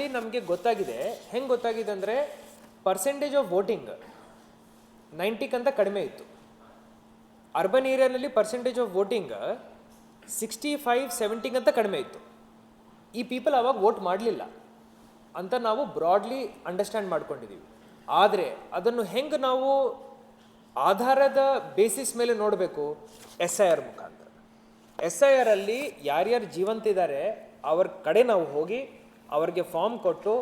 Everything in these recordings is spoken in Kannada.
ಅಲ್ಲಿ ನಮಗೆ ಗೊತ್ತಾಗಿದೆ, ಹೆಂಗೆ ಗೊತ್ತಾಗಿದೆ ಅಂದರೆ ಪರ್ಸೆಂಟೇಜ್ ಆಫ್ ವೋಟಿಂಗ್ 90ಕ್ಕಿಂತ ಕಡಿಮೆ ಇತ್ತು. ಅರ್ಬನ್ ಏರಿಯಾನಲ್ಲಿ ಪರ್ಸೆಂಟೇಜ್ ಆಫ್ ವೋಟಿಂಗ್ 65-70 ಕಡಿಮೆ ಇತ್ತು. ಈ ಪೀಪಲ್ ಅವಾಗ ವೋಟ್ ಮಾಡಲಿಲ್ಲ ಅಂತ ನಾವು ಬ್ರಾಡ್ಲಿ ಅಂಡರ್ಸ್ಟ್ಯಾಂಡ್ ಮಾಡ್ಕೊಂಡಿದ್ದೀವಿ. ಆದರೆ ಅದನ್ನು ಹೆಂಗೆ ನಾವು ಆಧಾರದ ಬೇಸಿಸ್ ಮೇಲೆ ನೋಡಬೇಕು? SIR ಮುಖಾಂತರ. SIR ಅಲ್ಲಿ ಯಾರ್ಯಾರು ಜೀವಂತ ಇದ್ದಾರೆ ಅವ್ರ ಕಡೆ ನಾವು ಹೋಗಿ ಅವ್ರಿಗೆ ಫಾರ್ಮ್ ಕೊಟ್ಟು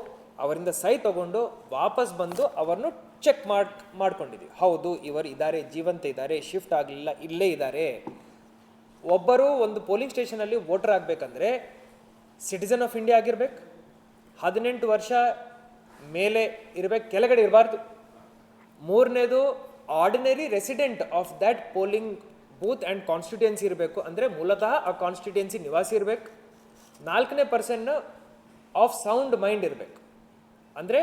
ಅವರಿಂದ ಸಹಿ ತಗೊಂಡು ವಾಪಸ್ ಬಂದು ಅವರನ್ನು ಚೆಕ್ ಮಾಡ್ಕೊಂಡಿದ್ದೀವಿ. ಹೌದು, ಇವರು ಇದ್ದಾರೆ, ಜೀವಂತ ಇದ್ದಾರೆ, ಶಿಫ್ಟ್ ಆಗಲಿಲ್ಲ, ಇಲ್ಲೇ ಇದ್ದಾರೆ. ಒಬ್ಬರು ಒಂದು ಪೋಲಿಂಗ್ ಸ್ಟೇಷನಲ್ಲಿ ವೋಟರ್ ಆಗಬೇಕಂದ್ರೆ ಸಿಟಿಸನ್ ಆಫ್ ಇಂಡಿಯಾ ಆಗಿರ್ಬೇಕು, 18 ವರ್ಷ ಮೇಲೆ ಇರಬೇಕು, ಕೆಳಗಡೆ ಇರಬಾರ್ದು. ಮೂರನೇದು ordinary resident of that polling booth and constituency ಇರಬೇಕು, ಅಂದರೆ ಮೂಲತಃ ಆ ಕಾನ್ಸ್ಟಿಟ್ಯೂಯೆನ್ಸಿ ನಿವಾಸಿ ಇರಬೇಕು. 4ನೇ ಪರ್ಸನ್ ಆಫ್ ಸೌಂಡ್ ಮೈಂಡ್ ಇರಬೇಕು, ಅಂದರೆ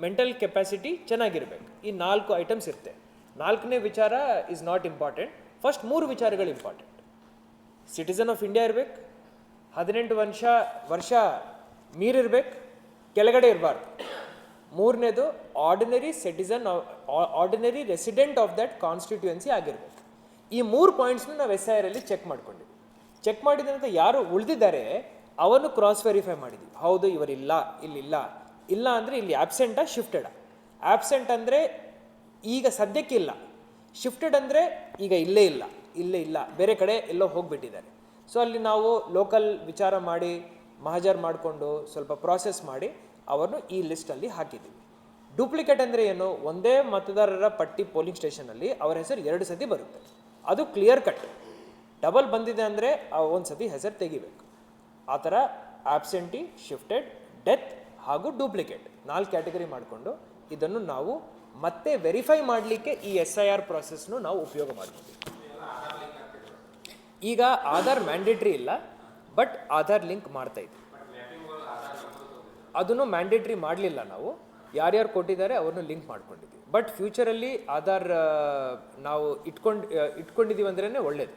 ಮೆಂಟಲ್ ಕೆಪಾಸಿಟಿ ಚೆನ್ನಾಗಿರ್ಬೇಕು. ಈ 4 ಐಟಮ್ಸ್ ಇರುತ್ತೆ. 4ನೇ ವಿಚಾರ ಇಸ್ ನಾಟ್ ಇಂಪಾರ್ಟೆಂಟ್. ಫಸ್ಟ್ 3 ವಿಚಾರಗಳು ಇಂಪಾರ್ಟೆಂಟ್. ಸಿಟಿಸನ್ ಆಫ್ ಇಂಡಿಯಾ ಇರಬೇಕು, 18 ವರ್ಷ ಮೀರಿರ್ಬೇಕು, ಕೆಳಗಡೆ ಇರಬಾರ್ದು. ಮೂರನೇದು ordinary resident of that constituency ಆಗಿರ್ಬೇಕು. ಈ 3 ಪಾಯಿಂಟ್ಸ್ನ ನಾವು SIR ಅಲ್ಲಿ ಚೆಕ್ ಮಾಡ್ಕೊಂಡಿದ್ವಿ. ಚೆಕ್ ಮಾಡಿದ ನಂತರ ಯಾರು ಉಳಿದಿದ್ದಾರೆ ಅವನ್ನು ಕ್ರಾಸ್ ವೆರಿಫೈ ಮಾಡಿದ್ವಿ. ಹೌದು, ಇವರಿಲ್ಲ, ಇಲ್ಲಿಲ್ಲ. ಇಲ್ಲ ಅಂದರೆ ಇಲ್ಲಿ ಆಬ್ಸೆಂಟಾ ಶಿಫ್ಟೆಡಾ? ಆಬ್ಸೆಂಟ್ ಅಂದರೆ ಈಗ ಸದ್ಯಕ್ಕಿಲ್ಲ, ಶಿಫ್ಟೆಡ್ ಅಂದರೆ ಈಗ ಇಲ್ಲೇ ಇಲ್ಲ, ಬೇರೆ ಕಡೆ ಎಲ್ಲೋ ಹೋಗಿಬಿಟ್ಟಿದ್ದಾರೆ. ಸೊ ಅಲ್ಲಿ ನಾವು ಲೋಕಲ್ ವಿಚಾರ ಮಾಡಿ ಮಹಜರ್ ಮಾಡಿಕೊಂಡು ಸ್ವಲ್ಪ ಪ್ರಾಸೆಸ್ ಮಾಡಿ ಅವರನ್ನು ಈ ಲಿಸ್ಟಲ್ಲಿ ಹಾಕಿದ್ದೀವಿ. ಡೂಪ್ಲಿಕೇಟ್ ಅಂದರೆ ಏನು? ಒಂದೇ ಮತದಾರರ ಪಟ್ಟಿ ಪೋಲಿಂಗ್ ಸ್ಟೇಷನಲ್ಲಿ ಅವರ ಹೆಸರು 2 ಸತಿ ಬರುತ್ತೆ, ಅದು ಕ್ಲಿಯರ್ ಕಟ್. ಡಬಲ್ ಬಂದಿದೆ ಅಂದರೆ ಒಂದು ಸತಿ ಹೆಸರು ತೆಗಿಬೇಕು. ಆ ಥರ ಆಬ್ಸೆಂಟಿ, ಶಿಫ್ಟೆಡ್, ಡೆತ್ ಹಾಗೂ ಡೂಪ್ಲಿಕೇಟ್ 4 ಕ್ಯಾಟಗರಿ ಮಾಡಿಕೊಂಡು ಇದನ್ನು ನಾವು ಮತ್ತೆ ವೆರಿಫೈ ಮಾಡಲಿಕ್ಕೆ ಈ SIR ಪ್ರಾಸೆಸ್ನು ನಾವು ಉಪಯೋಗ ಮಾಡ್ತೀವಿ. ಈಗ ಆಧಾರ್ ಮ್ಯಾಂಡೇಟ್ರಿ ಇಲ್ಲ, ಬಟ್ ಆಧಾರ್ ಲಿಂಕ್ ಮಾಡ್ತಾ ಇದ್ವಿ. ಅದನ್ನು ಮ್ಯಾಂಡೇಟ್ರಿ ಮಾಡಲಿಲ್ಲ, ನಾವು ಯಾರ್ಯಾರು ಕೊಟ್ಟಿದ್ದಾರೆ ಅವ್ರನ್ನು ಲಿಂಕ್ ಮಾಡ್ಕೊಂಡಿದ್ವಿ. ಬಟ್ ಫ್ಯೂಚರಲ್ಲಿ ಆಧಾರ್ ನಾವು ಇಟ್ಕೊಂಡಿದ್ದೀವಿ ಅಂದ್ರೇ ಒಳ್ಳೇದು.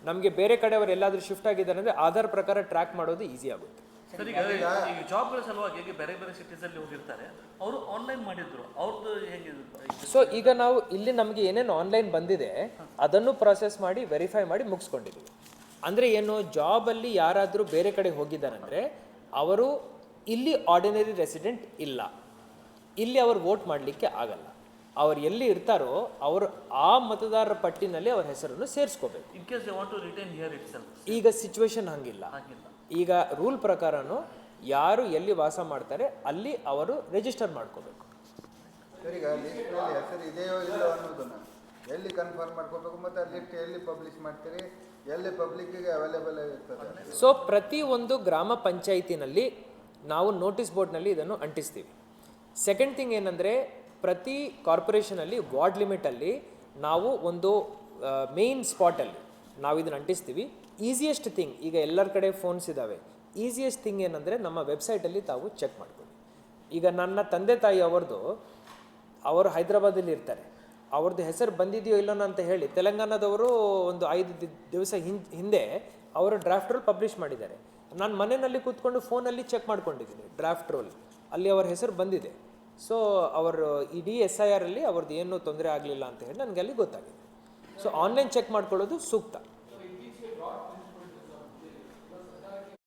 ನಮಗೆ ಬೇರೆ ಕಡೆ ಅವರು ಎಲ್ಲಾದರೂ ಶಿಫ್ಟ್ ಆಗಿದ್ದಾರೆ ಅಂದರೆ ಆಧಾರ್ ಪ್ರಕಾರ ಟ್ರ್ಯಾಕ್ ಮಾಡೋದು ಈಸಿ ಆಗುತ್ತೆ. ಸರ್, ಈಗ ಜಾಬ್ಗಳ ಸಲುವಾಗಿ ಹೇಗೆ ಬೇರೆ ಬೇರೆ ಸಿಟೀಸಲ್ಲಿ ಹೋಗಿರ್ತಾರೆ, ಅವರು ಆನ್ಲೈನ್ ಮಾಡಿದ್ರು, ಅವ್ರದ್ದು ಹೇಗೆ? ಸೊ ಈಗ ನಾವು ಇಲ್ಲಿ ನಮಗೆ ಏನೇನು ಆನ್ಲೈನ್ ಬಂದಿದೆ ಅದನ್ನು ಪ್ರಾಸೆಸ್ ಮಾಡಿ ವೆರಿಫೈ ಮಾಡಿ ಮುಗಿಸ್ಕೊಂಡಿದ್ದೀವಿ. ಅಂದರೆ ಏನು, ಜಾಬಲ್ಲಿ ಯಾರಾದರೂ ಬೇರೆ ಕಡೆ ಹೋಗಿದ್ದಾರಂದರೆ ಅವರು ಇಲ್ಲಿ ಆರ್ಡಿನರಿ ರೆಸಿಡೆಂಟ್ ಇಲ್ಲ, ಇಲ್ಲಿ ಅವರು ವೋಟ್ ಮಾಡಲಿಕ್ಕೆ ಆಗಲ್ಲ. ಅವ್ರು ಎಲ್ಲಿ ಇರ್ತಾರೋ ಅವರು ಆ ಮತದಾರರ ಪಟ್ಟಿನಲ್ಲಿ ಅವ್ರ ಹೆಸರನ್ನು ಸೇರಿಸ್ಕೋಬೇಕು. In case they want to retain here itself. ಈಗ ಸಿಚುವೇಶನ್ ಹಂಗಿಲ್ಲ. ಈಗ ರೂಲ್ ಪ್ರಕಾರನು ಯಾರು ಎಲ್ಲಿ ವಾಸ ಮಾಡ್ತಾರೆ ಅಲ್ಲಿ ಅವರು ರಿಜಿಸ್ಟರ್ ಮಾಡ್ಕೋಬೇಕು. ಈಗ ಲಿಸ್ಟ್ನಲ್ಲಿ ಹೆಸರು ಇದೆಯೋ ಇಲ್ಲೋ ಅನ್ನೋದನ್ನು ಎಲ್ಲಿ ಕನ್ಫರ್ಮ್ ಮಾಡ್ಕೋಬೇಕು, ಮತ್ತು ಆ ಲಿಸ್ಟ್ ಎಲ್ಲಿ ಪಬ್ಲಿಷ್ ಮಾಡ್ತೀರಿ, ಎಲ್ಲಿ ಪಬ್ಲಿಕ್ಕಿಗೆ ಅವೈಲೇಬಲ್ ಇರ್ತದೆ? ಸೊ ಪ್ರತಿ ಒಂದು ಗ್ರಾಮ ಪಂಚಾಯಿತಿನಲ್ಲಿ ನಾವು ನೋಟಿಸ್ ಬೋರ್ಡ್ನಲ್ಲಿ ಇದನ್ನು ಅಂಟಿಸ್ತೀವಿ. ಸೆಕೆಂಡ್ ಥಿಂಗ್ ಏನಂದರೆ, ಪ್ರತಿ ಕಾರ್ಪೊರೇಷನಲ್ಲಿ ವಾರ್ಡ್ ಲಿಮಿಟಲ್ಲಿ ನಾವು ಒಂದು ಮೇನ್ ಸ್ಪಾಟಲ್ಲಿ ನಾವು ಇದನ್ನು ಅಂಟಿಸ್ತೀವಿ. ಈಸಿಯೆಸ್ಟ್ ಥಿಂಗ್, ಈಗ ಎಲ್ಲರ ಕಡೆ ಫೋನ್ಸ್ ಇದ್ದಾವೆ, ಈಸಿಯೆಸ್ಟ್ ಥಿಂಗ್ ಏನಂದರೆ ನಮ್ಮ ವೆಬ್ಸೈಟಲ್ಲಿ ತಾವು ಚೆಕ್ ಮಾಡ್ಕೊಳ್ಳಿ. ಈಗ ನನ್ನ ತಂದೆ ತಾಯಿ ಅವರು ಹೈದರಾಬಾದಲ್ಲಿ ಇರ್ತಾರೆ, ಅವ್ರದ್ದು ಹೆಸರು ಬಂದಿದೆಯೋ ಇಲ್ಲೋ ಅಂತ ಹೇಳಿ ತೆಲಂಗಾಣದವರು ಒಂದು 5 ದಿವಸ ಹಿಂದೆ ಅವರು ಡ್ರಾಫ್ಟ್ ರೋಲ್ ಪಬ್ಲಿಷ್ ಮಾಡಿದ್ದಾರೆ. ನಾನು ಮನೆಯಲ್ಲಿ ಕೂತ್ಕೊಂಡು ಫೋನಲ್ಲಿ ಚೆಕ್ ಮಾಡ್ಕೊಂಡಿದ್ದೀನಿ, ಡ್ರಾಫ್ಟ್ ರೋಲ್ ಅಲ್ಲಿ ಅವ್ರ ಹೆಸರು ಬಂದಿದೆ. ಸೊ ಅವರು ಇಡೀ SIR ಅಲ್ಲಿ ಅವ್ರದ್ದು ಏನೂ ತೊಂದರೆ ಆಗಲಿಲ್ಲ ಅಂತ ಹೇಳಿ ನನಗೆ ಅಲ್ಲಿ ಗೊತ್ತಾಗಿದೆ. ಸೊ ಆನ್ಲೈನ್ ಚೆಕ್ ಮಾಡ್ಕೊಳ್ಳೋದು ಸೂಕ್ತ.